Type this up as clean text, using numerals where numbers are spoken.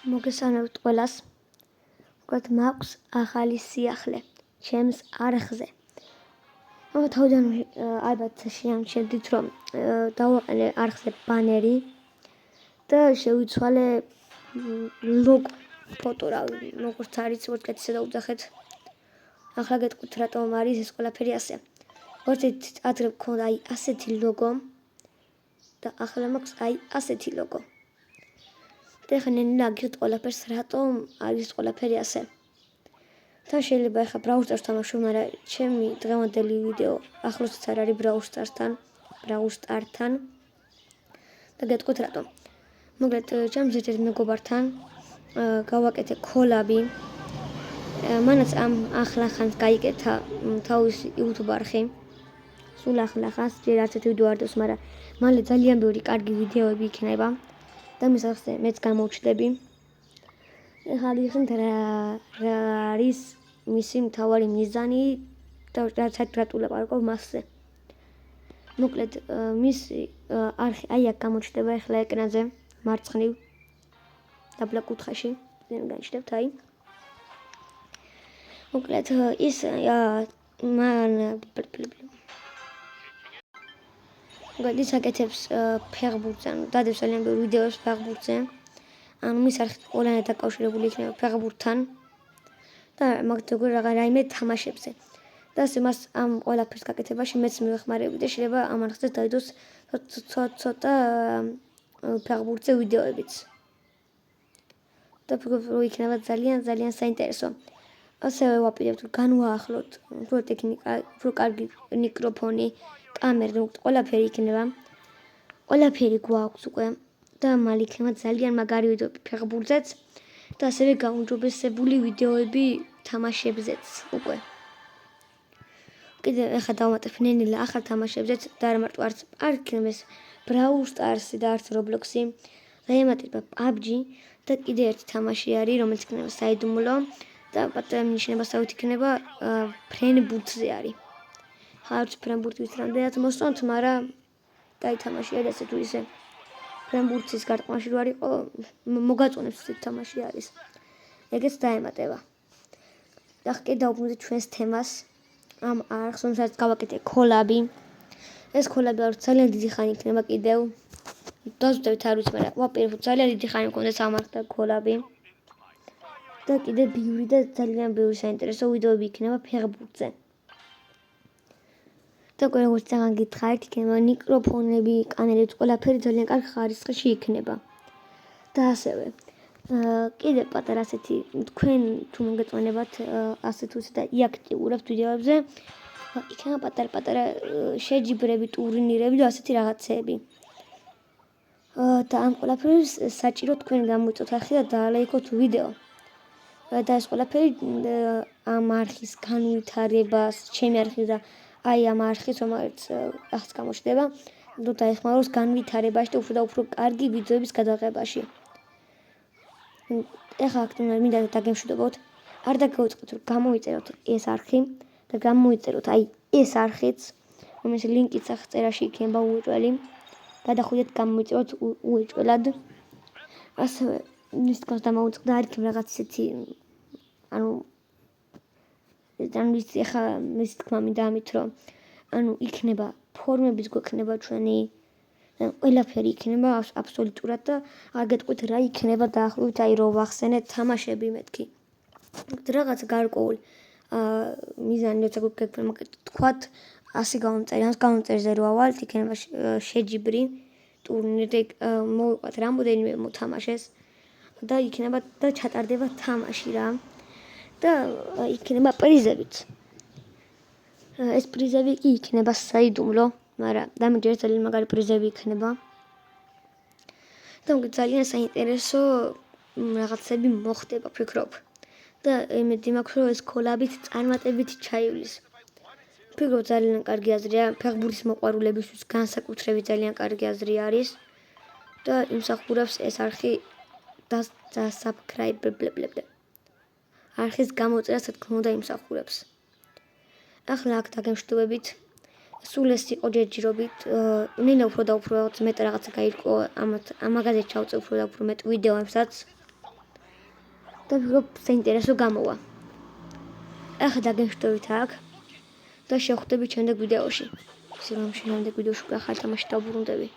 მოგესალმებით ყველას. ვთქვათ, მაქვს ახალი სიახლე ჩემს არხზე. თავიდან ალბათ შეამჩნევდით, რომ დავაყენე არხზე ბანერი და შევიცვალე ლოგო ფოტო, როგორც არის, ვთქვათ, ისე დავუძახეთ. ახლა გეტყვით, რატომ არის ეს ყველაფერი ასე. ვთქვით, ადრე მქონდა ასეთი ლოგო და ახლა მაქვს ასეთი ლოგო. და ახლა ნელა გიხდ ყველაფერს, რატომ არის ყველაფერი ასე. თან შეიძლება ახლა Brawl Stars თამაშო, მაგრამ ჩემი დღევანდელი ვიდეო ახლოსაც არ არის Brawl Stars-თან. და გეტყვით რატომ. მოკლედ, ჩემს ერთ მეგობართან გავაკეთე collab-ი. მანაც ამ ახლახანს გაიკეთა თავისი YouTube არხი. სულ ახლახანს, ჯერ არც ერთი ვიდეო არ დევს, მაგრამ მალე ძალიან ბევრი კარგი ვიდეოები იქნება. და მის ახსნე მეც გამოვჩდები. ახლა გიხსნით რა არის მისი მთავარი მიზანი და რა ვაკეთებ მასზე. მოკლედ, მისი არხი აქ გამოჩნდება ახლა ეკრანზე, მარცხნივ დაბლა კუთხეში, ზემო განჩნდებთ მოკლედ, ის ის აკეთებს ფეხბურთზე, დადევს ძალიან ბევრი ვიდეოს ფეხბურთზე. მის არხი ყველანაირად დაკავშირებული იქნება ფეხბურთთან და მაგდროგერ რაიმე თამაშებზე. და ასე მას ამ ყველაფერს გაკეთებაში მეც მივეხმარები და შეიძლება ამ არხზე დაიდოს ცოტა ფეხბურთზე ვიდეოებიც. და ფიქრობ, რომ იქნება ძალიან საინტერესო. ასევე ვაპირებთ განვაახლოთ უფრო ტექნიკა, უფრო კარგი მიკროფონი, კამერა, ყველაფერი იქნება. ყველაფერი გვაქვს უკვე და მალე იქნება ძალიან მაგარი ვიდეოები ფეხბურთზეც და ასევე გაუმჯობესებული ვიდეოები თამაშებზეც უკვე. კიდე ახლა დავამატებ ნელა ახალ თამაშებზეც და არა მარტო არც იქნება Brawl Stars-ი და არც Roblox-ი. დაემატება PUBG და კიდე ერთი თამაში არის, რომელიც იქნება საიდუმლო და პატარა ნიშნებასავით იქნება ფრენბურთზე არის. ხარც ფრენბურთის რამდენად მოსწონთ, მაგრამ გაითამაშია და ესე თუ ისე ფრენბურთის გარტყმაში რო არისო, მოგაწონებს ეს თამაში არის. ეგეც დაემატება. და ხე დავუბრუნდით ჩვენს თემას. ამ არხს, რომელსაც გავაკეთე collab-ი. ეს collab-ი არის ძალიან დიდი ხანი იქნება კიდევ. დაზუსტებით არ ვიცი, მაგრამ ვაპირებ ძალიან დიდი ხანი მქონდეს ამ არხთან collab-ი. და კიდე ბევრი და ძალიან ბევრი საინტერესო ვიდეოები იქნება ფეხბურთზე. და როგორც ძალიან გითხარით, იქნება მიკროფონები, კამერები, ყველაფერი ძალიან კარგ ხარისხში იქნება. და ასევე კიდე პატარა ასეთი თქვენ თუ მოგეწონებათ ასე თუ ისე და იაქტიურებთ ვიდეოებზე, იქნება პატარა შეჯიბრები, ტურნირები და ასეთი რაღაცეები. და ამ ყველაფერს საჭირო თქვენ გამოიწოთ არხი და დაალაიქოთ ვიდეო. და ეს ყველაფერი ამ არხის განვითარებას, ჩემი არხის და ამ არხის, რომელიც ახაც გამოჩნდება, რომ დაეხმაროს განვითარებაში და უფრო კარგი ვიდეოების გადაღებაში. ახლა აქტიურად მინდა დაგემშვიდობოთ. არ დაგეუწყოთ, რომ გამოიწეროთ ეს არხი და გამოიწეროთ ეს არხიც, რომელიც ლინკიც ახლა წერაში იქნება უეჭველი. გადახვიდეთ, გამოიწეროთ უეჭველად. ასევე ის თქოს დამოუწყდა არ იქნება რაღაც ისეთი ვიცი, ახლა ის თქმა მინდა ამით, რომ იქნება ფორმებიც გვექნება ჩვენი ყველაფერი იქნება აბსოლუტურად და არ გეტყვით რა იქნება დაახლოებით რო ვახსენეთ თამაშები მეთქი. რაღაც გარკვეული მიზანი როცა გვექნება, თქვათ 100 გამომწერი, ამ გამომწერიზე რო ავალთ, იქნება შეჯიბრი ტურნირი, მოვიყვათ რამოდენიმე მოთამაშეს და იქნება და ჩატარდება თამაში რა. და იქნება პრიზებიც. ეს პრიზები კი იქნება საიდუმლო, მაგრამ დამიჯერეთ ძალიან მაგარი პრიზები იქნება. და ძალიან საინტერესო რაღაცები მოხდება, ფიქრობ. და იმედი მაქვს, რომ ეს collab-ით წარმატებით ჩაივლის. ფიქრობ ძალიან კარგი აზრია, ფეხბურთის მოყვარულებისთვის განსაკუთრებით ძალიან კარგი აზრი არის და იმსახურებს ეს არხი და subscribe-ები. არხის გამოწერას რა თქმა უნდა იმსახურებს. ახლა აქ დაგემშვიდობებით. სულ ეს იყო ჯერჯერობით. ნელა უფრო მეტ რაღაცა გაირკვა, ამაზე ჩავწევ უფრო მეტ ვიდეოებსაც. და ვფიქრობ საინტერესო გამოვა. ახლა დაგემშვიდობით აქ და შევხვდებით შემდეგ ვიდეოში. ისე რომ შემდეგ ვიდეოში უკვე ახალი თამაში დავბრუნდები.